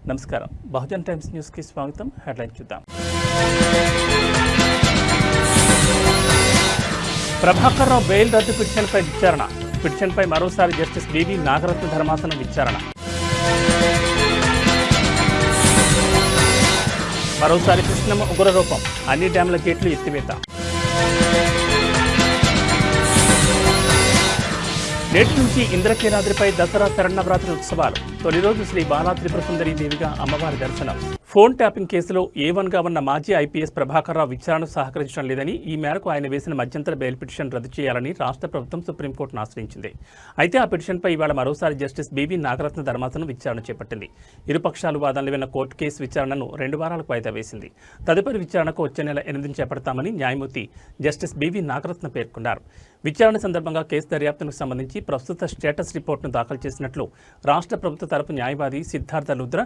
నమస్కారం. బహుజన్ టైమ్స్ న్యూస్కి స్వాగతం. హెడ్లైన్ చూద్దాం. ప్రభాకర్ రావు బెయిల్ రద్దు పిటిషన్పై విచారణ. పిటిషన్పై మరోసారి జస్టిస్ బివి నాగరత్న ధర్మాసనం విచారణ. మరోసారి కృష్ణమ్మ ఉగ్రరూపం, అన్ని డ్యాంల గేట్లు ఎత్తివేత. నేటి నుంచి ఇంద్రకీలాద్రిపై దసరా శరన్నవరాత్రి ఉత్సవాలు. తొలి రోజు శ్రీ బాలా త్రిపుర సుందరీ దేవిగా అమ్మవారి దర్శనం. ఫోన్ ట్యాపింగ్ కేసులో A1గా ఉన్న మాజీ ఐపీఎస్ ప్రభాకర్ రావు విచారణకు సహకరించడం లేదని, ఈ మేరకు ఆయన వేసిన మధ్యంతర బెయిల్ పిటిషన్ రద్దు చేయాలని రాష్ట్ర ప్రభుత్వం సుప్రీంకోర్టును ఆశ్రయించింది. అయితే ఆ పిటిషన్పై ఇవాళ మరోసారి జస్టిస్ బివి నాగరత్న ధర్మాసనం విచారణ చేపట్టింది. ఇరుపక్షాలు వాదనలు విన్న కోర్టు కేసు విచారణను 2 వారాలకు వాయిదా వేసింది. తదుపరి విచారణకు వచ్చే నెల 8న చేపడతామని న్యాయమూర్తి జస్టిస్ బివి నాగరత్న పేర్కొన్నారు. విచారణ సందర్భంగా కేసు దర్యాప్తుకు సంబంధించి ప్రస్తుత స్టేటస్ రిపోర్టును దాఖలు చేసినట్లు రాష్ట్ర ప్రభుత్వ తరపు న్యాయవాది సిద్ధార్థ లుద్ర,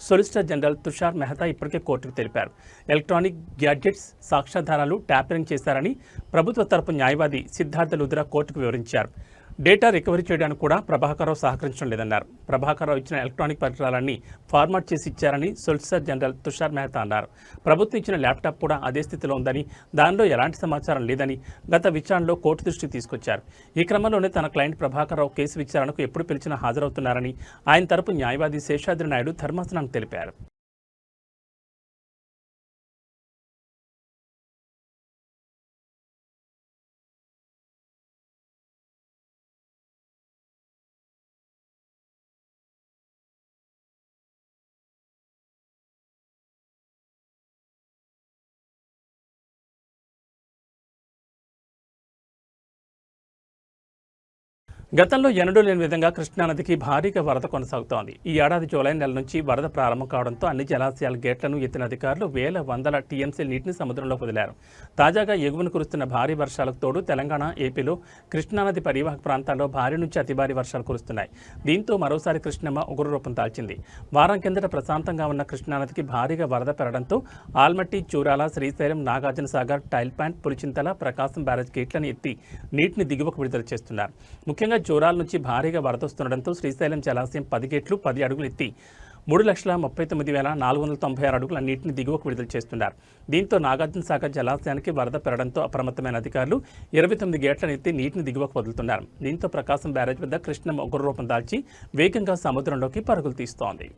సొలిసిటర్ జనరల్ తుషార్ మెహతా ఇప్పటికే కోర్టుకు తెలిపారు. ఎలక్ట్రానిక్ గ్యాడ్జెట్స్ సాక్ష్యాధారాలు ట్యాపరింగ్ చేశారని ప్రభుత్వ తరపు న్యాయవాది సిద్ధార్థ లుద్ర కోర్టుకు వివరించారు. డేటా రికవరీ చేయడానికి కూడా ప్రభాకర్ రావు సహకరించడం లేదన్నారు. ప్రభాకర్ రావు ఇచ్చిన ఎలక్ట్రానిక్ పరికరాలన్నీ ఫార్మాట్ చేసి ఇచ్చారని సొలిసిటర్ జనరల్ తుషార్ మెహతా అన్నారు. ప్రభుత్వం ఇచ్చిన ల్యాప్టాప్ కూడా అదే స్థితిలో ఉందని, దానిలో ఎలాంటి సమాచారం లేదని గత విచారణలో కోర్టు దృష్టికి తీసుకొచ్చారు. ఈ క్రమంలోనే తన క్లయింట్ ప్రభాకర్ రావు కేసు విచారణకు ఎప్పుడు పిలిచినా హాజరవుతున్నారని ఆయన తరపు న్యాయవాది శేషాద్రి నాయుడు ధర్మాసనానికి తెలిపారు. గతంలో ఎన్నడూ లేని విధంగా కృష్ణానదికి భారీగా వరద కొనసాగుతోంది. ఈ ఏడాది జూలై నెల నుంచి వరద ప్రారంభం కావడంతో అన్ని జలాశయాల గేట్లను ఎత్తిన అధికారులు వందల టీఎంసీ నీటిని సముద్రంలోకి వదిలారు. తాజాగా ఎగువన కురుస్తున్న భారీ వర్షాలకు తోడు తెలంగాణ, ఏపీలో కృష్ణానది పరివాహక ప్రాంతాల్లో భారీ నుంచి అతి భారీ వర్షాలు కురుస్తున్నాయి. దీంతో మరోసారి కృష్ణమ్మ ఉగ్రరూపం దాల్చింది. వారం కిందట ప్రశాంతంగా ఉన్న కృష్ణానదికి భారీగా వరద పెరగడంతో ఆల్మట్టి, చూరాల, శ్రీశైలం, నాగార్జున సాగర్, టైల్ ప్యాంట్, పులిచింతల, ప్రకాశం బ్యారేజ్ గేట్లను ఎత్తి నీటిని దిగువకు విడుదల చేస్తున్నారు. ముఖ్యంగా జోరాల నుంచి భారీగా వరదొస్తుండటంతో శ్రీశైలం జలాశయం 10 గేట్లు 10 అడుగులు ఎత్తి 3,39,496 అడుగుల నీటిని దిగువకు విడుదల చేస్తున్నారు. దీంతో నాగార్జున సాగర్ జలాశయానికి వరద పెరగడంతో అప్రమత్తమైన అధికారులు 29 గేట్లను ఎత్తి నీటిని దిగువకు వదులుతున్నారు. దీంతో ప్రకాశం బ్యారేజ్ వద్ద కృష్ణమ్మ ఉగ్రరూపం దాల్చి వేగంగా సముద్రంలోకి పరుగులు తీస్తోంది.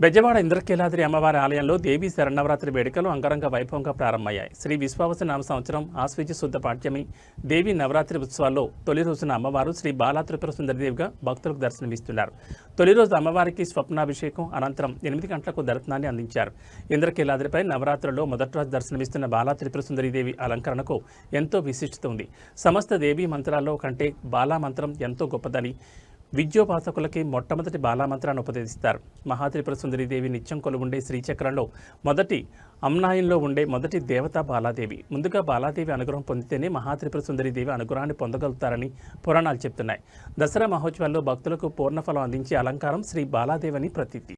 బెజవాడ ఇంద్రకీలాద్రి అమ్మవారి ఆలయంలో దేవీ శరన్నవరాత్రి వేడుకలు అంగరంగ వైభవంగా ప్రారంభమయ్యాయి. శ్రీ విశ్వావసు నామ సంవత్సరం ఆశ్వీజ శుద్ధ పాఠ్యమి దేవీ నవరాత్రి ఉత్సవాల్లో తొలి రోజున అమ్మవారు శ్రీ బాలా త్రిపుర సుందరీదేవిగా భక్తులకు దర్శనమిస్తున్నారు. తొలి రోజు అమ్మవారికి స్వప్నాభిషేకం, అనంతరం 8 గంటలకు దర్శనాన్ని అందించారు. ఇంద్రకీలాద్రిపై నవరాత్రుల్లో మొదటి రోజు దర్శనమిస్తున్న బాలా త్రిపుర సుందరీదేవి అలంకరణకు ఎంతో విశిష్టత ఉంది. సమస్త దేవీ మంత్రాల్లో కంటే బాలా మంత్రం ఎంతో గొప్పదని విద్యోపాసకులకి మొట్టమొదటి బాలామంత్రాన్ని ఉపదేశిస్తారు. మహాత్రిపుర సుందరీదేవి నిత్యం కొలువుండే శ్రీచక్రంలో మొదటి అమ్నాయంలో ఉండే మొదటి దేవత బాలాదేవి. ముందుగా బాలాదేవి అనుగ్రహం పొందితేనే మహాత్రిపుర సుందరీదేవి అనుగ్రహాన్ని పొందగలుగుతారని పురాణాలు చెప్తున్నాయి. దసరా మహోత్సవాల్లో భక్తులకు పూర్ణఫలం అందించే అలంకారం శ్రీ బాలాదేవి అని ప్రతీతి.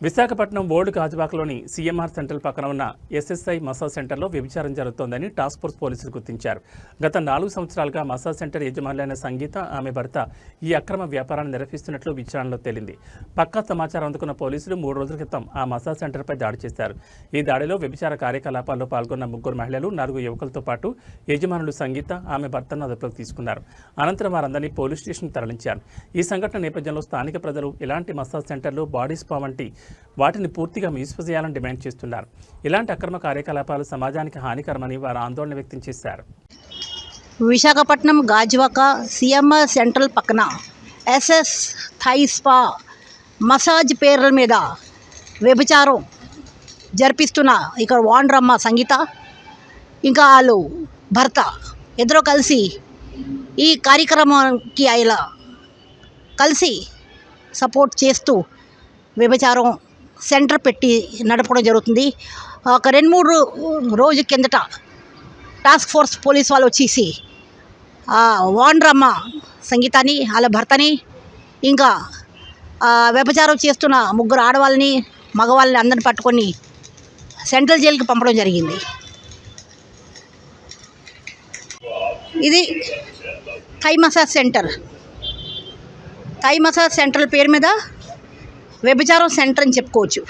విశాఖపట్నం ఓల్డ్ గాజువాకలోని సీఎంఆర్ సెంటర్ పక్కన ఉన్న ఎస్ఎస్ఐ మసాజ్ సెంటర్లో వ్యభిచారం జరుగుతోందని టాస్క్ ఫోర్స్ పోలీసులు గుర్తించారు. గత 4 సంవత్సరాలుగా మసాజ్ సెంటర్ యజమానులైన సంగీత, ఆమె భర్త ఈ అక్రమ వ్యాపారాన్ని నిర్వహిస్తున్నట్లు విచారణలో తేలింది. పక్కా సమాచారం అందుకున్న పోలీసులు 3 రోజుల క్రితం ఆ మసాజ్ సెంటర్పై దాడి చేశారు. ఈ దాడిలో వ్యభిచార కార్యకలాపాల్లో పాల్గొన్న 3 మహిళలు, 4 యువకులతో పాటు యజమానులు సంగీత, ఆమె భర్తను అదుపులోకి తీసుకున్నారు. అనంతరం వారందరినీ పోలీస్ స్టేషన్ తరలించారు. ఈ సంఘటన నేపథ్యంలో స్థానిక ప్రజలు ఇలాంటి మసాజ్ సెంటర్లు, బాడీ స్పా వంటి వాటిని పూర్తిగా మూసివేయాలని డిమాండ్ చేస్తున్నారు. ఇలాంటి అక్రమ కార్యకలాపాలు సమాజానికి హానికరమని వారు ఆందోళన వ్యక్తం చేశారు. విశాఖపట్నం గాజువాక సీఎంఆర్ సెంట్రల్ పక్కన ఎస్ఎస్ థై స్పా మసాజ్ పేర్ల మీద వ్యభిచారం జరిపిస్తున్న ఇక్కడ ఓనరమ్మ సంగీత, ఇంకా వాళ్ళు భర్త ఇద్దరు కలిసి ఈ కార్యక్రమానికి ఇలా కలిసి సపోర్ట్ చేస్తూ వ్యభిచారం సెంటర్ పెట్టి నడపడం జరుగుతుంది. ఒక 2-3 రోజుల కిందట టాస్క్ ఫోర్స్ పోలీస్ వాళ్ళు వచ్చేసి ఓనరమ్మ సంగీతాన్ని, వాళ్ళ భర్తని, ఇంకా వ్యభిచారం చేస్తున్న 3 ఆడవాళ్ళని, మగవాళ్ళని అందరిని పట్టుకొని సెంట్రల్ జైలుకి పంపడం జరిగింది. ఇది Thai massage centre. Thai massage centre పేరు మీద వ్యభిచారం సెంటర్ అని చెప్పుకోవచ్చు.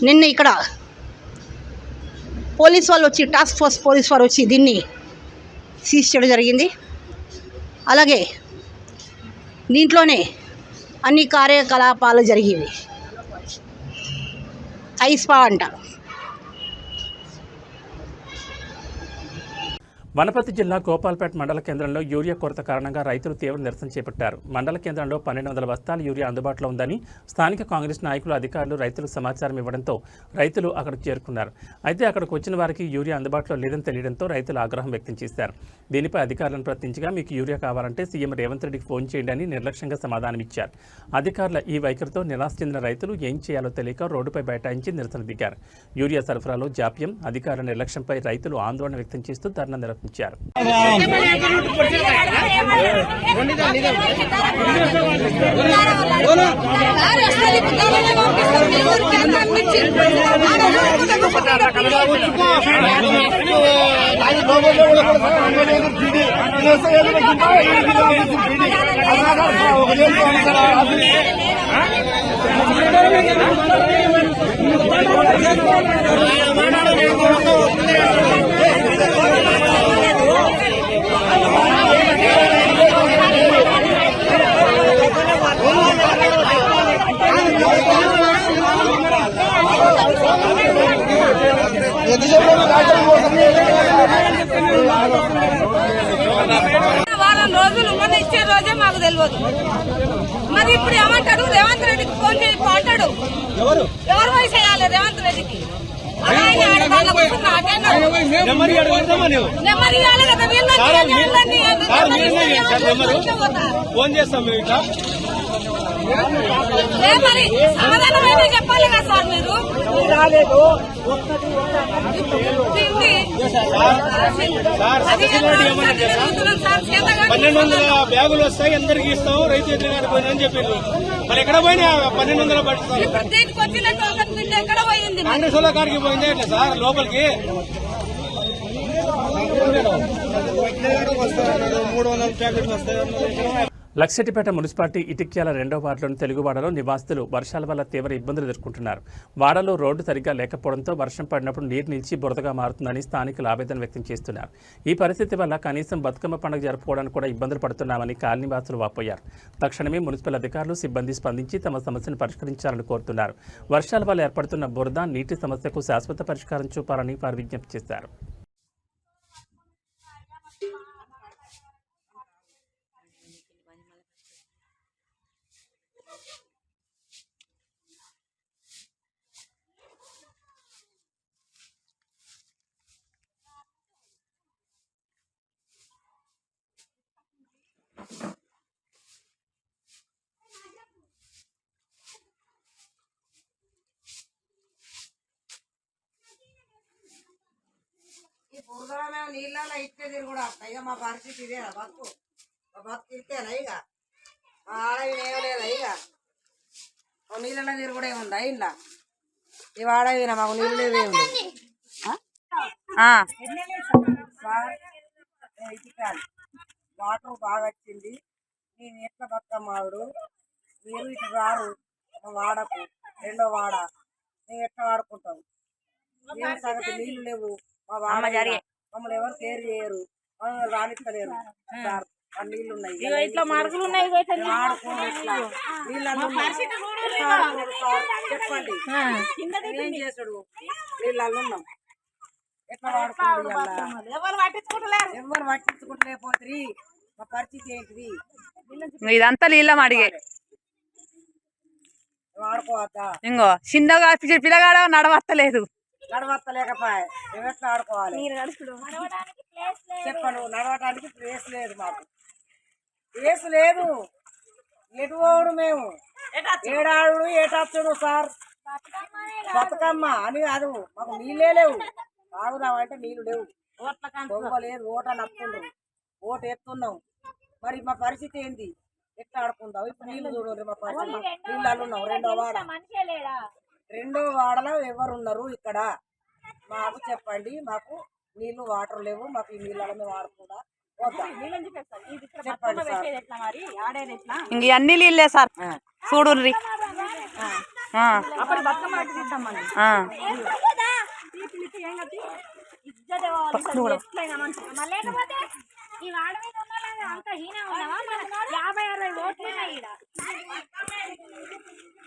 నిన్న ఇక్కడ పోలీస్ వాళ్ళు వచ్చి, టాస్క్ ఫోర్స్ పోలీస్ వారు వచ్చి దీన్ని సీజ్ చేయడం జరిగింది. అలాగే దీంట్లోనే అన్ని కార్యకలాపాలు జరిగేవి. థై స్పా అంటారు. వనపర్తి జిల్లా గోపాల్పేట మండల కేంద్రంలో యూరియా కొరత కారణంగా రైతులు తీవ్ర నిరసన చేపట్టారు. మండల కేంద్రంలో 1200 బస్తాల యూరియా అందుబాటులో ఉందని స్థానిక కాంగ్రెస్ నాయకులు, అధికారులు రైతులకు సమాచారం ఇవ్వడంతో రైతులు అక్కడికి చేరుకున్నారు. అయితే అక్కడికి వచ్చిన వారికి యూరియా అందుబాటులో లేదని తెలియడంతో రైతులు ఆగ్రహం వ్యక్తం చేశారు. దీనిపై అధికారులను ప్రశ్నించగా, మీకు యూరియా కావాలంటే సీఎం రేవంత్ రెడ్డికి ఫోన్ చేయండి అని నిర్లక్ష్యంగా సమాధానమిచ్చారు. అధికారుల ఈ వైఖరితో నిరాశ చెందిన రైతులు ఏం చేయాలో తెలియక రోడ్డుపై బైఠాయించి నిరసన దిగారు. యూరియా సరఫరాలో జాప్యం, అధికారుల నిర్లక్ష్యంపై రైతులు ఆందోళన వ్యక్తం చేస్తూ ధర్నా నిర్వహించారు. వారం రోజులు మన ఇచ్చే రోజే మాకు తెలియదు. మరి ఇప్పుడు ఏమంటాడు, రేవంత్ రెడ్డికి ఫోన్ చేసి అంటాడు. ఎవరు వయసు వేయాలి రేవంత్ రెడ్డికి? ఫోన్ చేస్తాం మరి సమాధానమైన చెప్పాలి కదా సార్. మీరు రాలేదు. 1200 బ్యాగులు వస్తాయి, అందరికి ఇస్తాం, రైతు ఎదురుగానే పోయినా అని చెప్పారు. మరి ఎక్కడ పోయినా 1200 పట్టుతారు. దీనికి వచ్చినట్టు ఎక్కడ పోయింది? కాంగ్రెస్ వాళ్ళ కాడికి పోయిందే ఎట్లా సార్ లోపలికి? 300 ప్యాకెట్లు వస్తాయి. లక్షెట్టిపేట మున్సిపాలిటీ ఇటిక్యాల 2వ వార్డులోని తెలుగువాడలో నివాసితులు వర్షాల వల్ల తీవ్ర ఇబ్బందులు ఎదుర్కొంటున్నారు. వాడలో రోడ్డు సరిగ్గా లేకపోవడంతో వర్షం పడినప్పుడు నీరు నిలిచి బురదగా మారుతుందని స్థానికులు ఆవేదన వ్యక్తం చేస్తున్నారు. ఈ పరిస్థితి వల్ల కనీసం బతుకమ్మ పండుగ జరుపుకోవడానికి కూడా ఇబ్బందులు పడుతున్నామని కాలనీవాసులు వాపోయారు. తక్షణమే మున్సిపల్ అధికారులు, సిబ్బంది స్పందించి తమ సమస్యను పరిష్కరించాలని కోరుతున్నారు. వర్షాల వల్ల ఏర్పడుతున్న బురద, నీటి సమస్యకు శాశ్వత పరిష్కారం చూపాలని వారు విజ్ఞప్తి చేశారు. బురదలో నీళ్ళలో ఇట్టే తిరుగుడు ఇక మా పరిస్థితి ఇదే బతుకు. మా బతుకు ఇస్తేనా ఇక మా ఆడవి ఏమలేదా ఇక నీళ్ళలో తిరుగుడే ఉందా ఇంట్లో. ఈ వాడవినా మాకు నీళ్ళు లేవు సార్ ఇది కాదు వాటర్ బాగా వచ్చింది నేను ఎట్లా బతుకమ్మాడు మీరు ఇటు రారు మా వాడకు రెండో వాడ మేము ఎట్లా వాడుకుంటాం ఏం సంగతి నీళ్లు లేవు మా వాడ మమ్మల్ని ఎవరు కేర్ చేయరు మమ్మల్ని రానిస్తలేరు సార్ ఆ నీళ్లు ఉన్నాయి ఇట్లా మరుగులు ఉన్నాయి చెప్పండి ఏం చేసుడు నీళ్ళల్లో ఉన్నాం ఎట్లా వాడుకోవాలి ఎవరు పట్టించుకుంటలేకపోతుంది మా పరిస్థితి ఏంటిది ఇదంతా నీళ్ళం అడిగే వాడుకోవద్దా ఇంకో చిన్నగా పిల్లగాడ నడవత్తలేదు నడవత్తలేకపోయా మేము ఎట్లా ఆడుకోవాలి చెప్పను నడవటానికి ప్లేస్ లేదు మాకు ప్లేస్ లేదు ఎటు పోవడు మేము ఏడాడు ఏటచ్చుడు సార్ బతుకమ్మ అని కాదు మాకు నీళ్ళే లేవు తాగుదామంటే నీళ్ళు లేవు దొంగ లేదు ఓట నప్పుండ్రు ఓటు ఎత్తున్నాం మరి మా పరిస్థితి ఏంది ఎట్లా ఆడుకుందాం ఇప్పుడు నీళ్ళు చూడండి మా పరిస్థితి నీళ్ళు ఉన్నాం రెండో వాడలో ఎవరు ఉన్నారు ఇక్కడ మాకు చెప్పండి మాకు నీళ్లు వాటర్ లేవు మాకు ఈ నీళ్ళలో మేము ఆడుకుందా చెప్పండి సార్ ఇంక అన్ని నీళ్ళే సార్ చూడుర్రి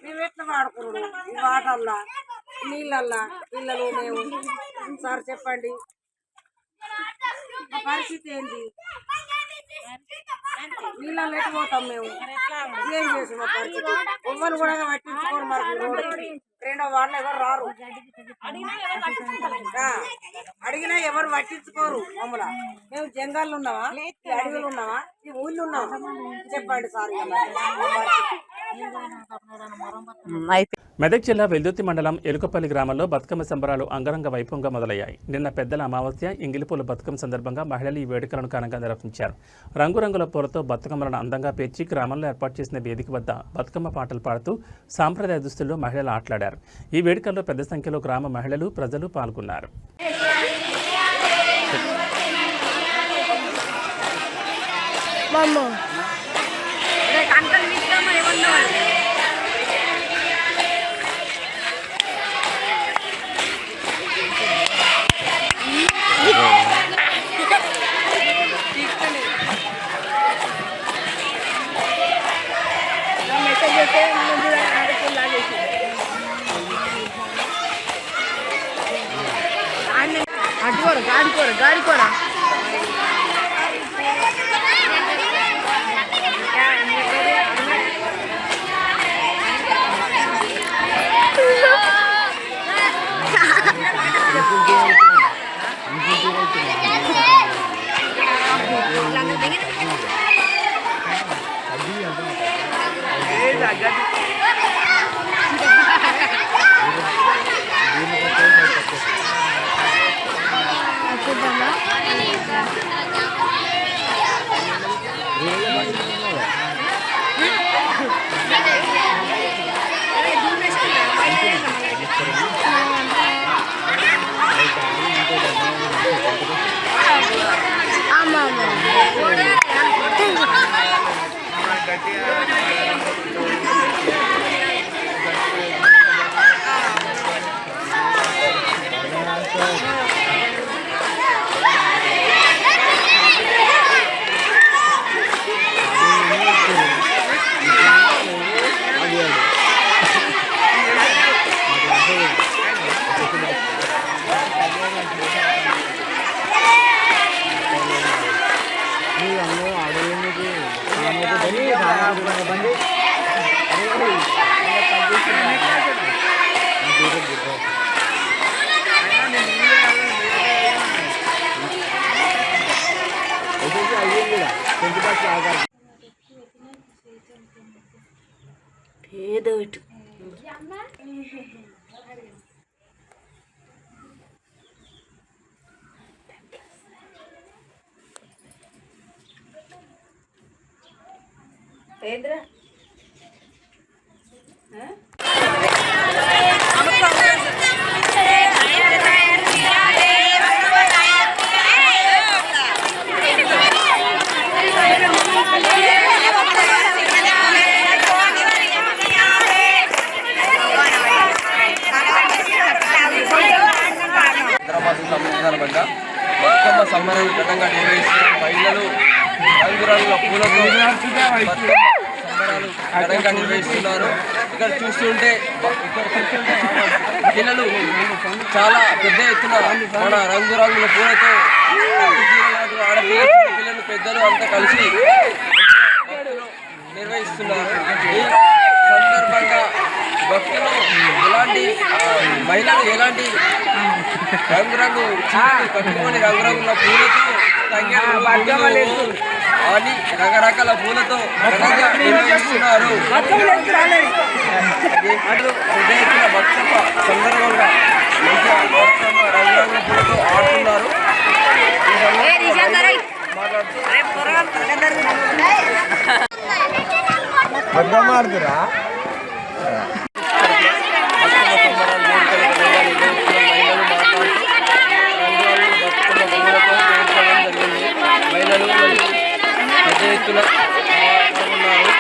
మేము ఎట్లా వాడుకున్నాడు ఈ వాటర్లా నీళ్ళల్లా పిల్లలు మేము సార్ చెప్పండి మా పరిస్థితి ఏంది నీళ్ళల్లో ఎట్లా పోతాం మేము ఏం చేసి మా పరిస్థితి ఎవ్వరు కూడా పట్టించుకోరు మరి రోడ్డు రెండో వాళ్ళు ఎవరు రారు అడిగినా ఎవరు పట్టించుకోరు మమ్మల్ని మేము జంగల్లో ఉన్నావా ఈ అడవులు ఉన్నావా ఈ ఊళ్ళు ఉన్నావా చెప్పండి సార్ మెదక్ జిల్లా వెల్దుర్తి మండలం ఎలుకపల్లి గ్రామంలో బతుకమ్మ సంబరాలు అంగరంగ వైభవంగా మొదలయ్యాయి. నిన్న పెద్దల అమావాస్య ఇంగిలిపూల బతుకమ్మ సందర్భంగా మహిళలు ఈ వేడుకలను ఘనంగా నిర్వహించారు. రంగురంగుల పూలతో బతుకమ్మలను అందంగా పేర్చి గ్రామంలో ఏర్పాటు చేసిన వేదిక వద్ద బతుకమ్మ పాటలు పాడుతూ సాంప్రదాయ దుస్తుల్లో మహిళలు ఆటలాడారు. ఈ వేడుకల్లో పెద్ద సంఖ్యలో గ్రామ మహిళలు ప్రజలు పాల్గొన్నారు. గాడి కూడా ఏదో ఇటు ఏంద్రా సంబరాలు ఘనంగా నిర్వహిస్తున్నారు. ఇక్కడ చూస్తుంటే పిల్లలు చాలా పెద్ద ఎత్తున మన రంగురంగుల పూలతో ఆడపిల్లలు పిల్లలు పెద్దలు అంతా కలిసి నిర్వహిస్తున్నారు. ఈ సందర్భంగా భక్తులు ఎలాంటి మహిళలు ఎలాంటి రంగురంగు కట్టుకొని రంగురంగుల పూలతో అని రకరకాల పూలతో ఘనంగా నిర్వహిస్తున్నారు. పెద్ద ఎత్తున బతుకమ్మ సందర్భంగా మంచిగా బతుకమ్మ రంగురంగుల పూలతో ఆడుతున్నారు. బతుకమ్మ ఆడుతురా మహిళలు పెద్ద ఎత్తున పాల్గొన్నారు.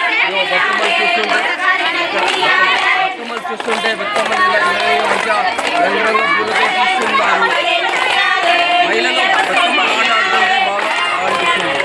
బతుకమ్మలు చూస్తుంటే బతుకమ్మలు మంచిగా రంగురంగుల పూలతో చూస్తున్నారు. మహిళలు బతుకమ్మ ఆట ఆడుతుంటే బాగా అనిపిస్తుంది.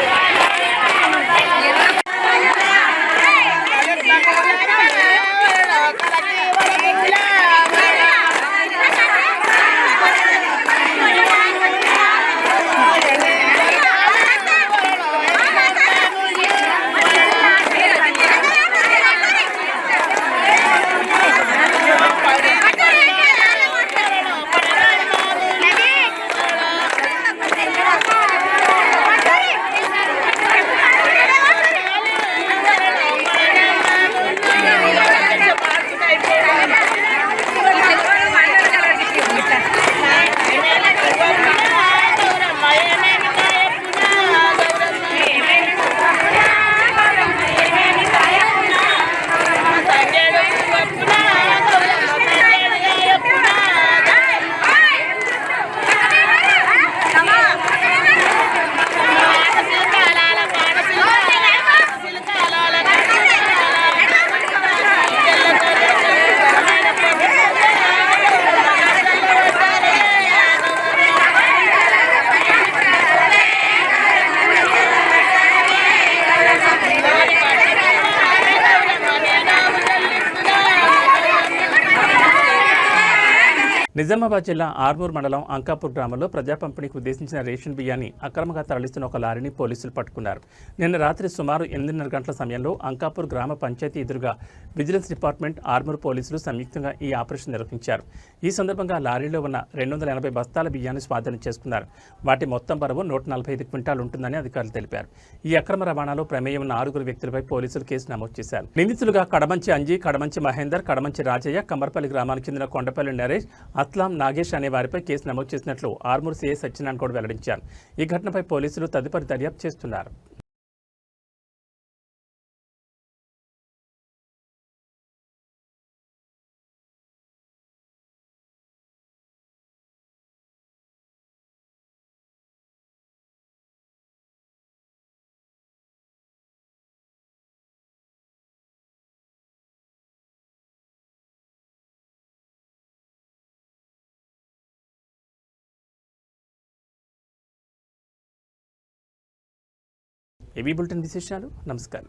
నిజామాబాద్ జిల్లా ఆర్మూర్ మండలం అంకాపూర్ గ్రామంలో ప్రజా పంపిణీకి ఉద్దేశించిన రేషన్ బియ్యాన్ని అక్రమంగా తరలిస్తున్న ఒక లారీని పోలీసులు పట్టుకున్నారు. నిన్న రాత్రి సుమారు 8:30 గంటల సమయంలో అంకాపూర్ గ్రామ పంచాయతీ ఎదురుగా విజిలెన్స్ డిపార్ట్మెంట్, ఆర్మూర్ పోలీసులు సంయుక్తంగా ఈ ఆపరేషన్ నిర్వహించారు. ఈ సందర్భంగా లారీలో ఉన్న 280 బస్తాల బియ్యాన్ని స్వాధీనం చేసుకున్నారు. వాటి మొత్తం బరువు 145 క్వింటాలు ఉంటుందని అధికారులు తెలిపారు. ఈ అక్రమ రవాణాలో ప్రమేయం ఉన్న 6 వ్యక్తులపై పోలీసులు కేసు నమోదు చేశారు. నిందితులుగా కడమంచి అంజీ, కడమంచి మహేందర్, కడమంచి రాజయ్య, కమ్మర్పల్లి గ్రామానికి చెందిన కొండపల్లి నరేష్, అస్లాం, నాగేష్ అనే వారిపై కేసు నమోదు చేసినట్లు ఆర్మూర్ సీఐ సత్యనారాయణ గౌడ్ వెల్లడించారు. ఈ ఘటనపై పోలీసులు తదుపరి దర్యాప్తు చేస్తున్నారు. ఏబీ బులెటిన్ విశేషాలు. నమస్కారం.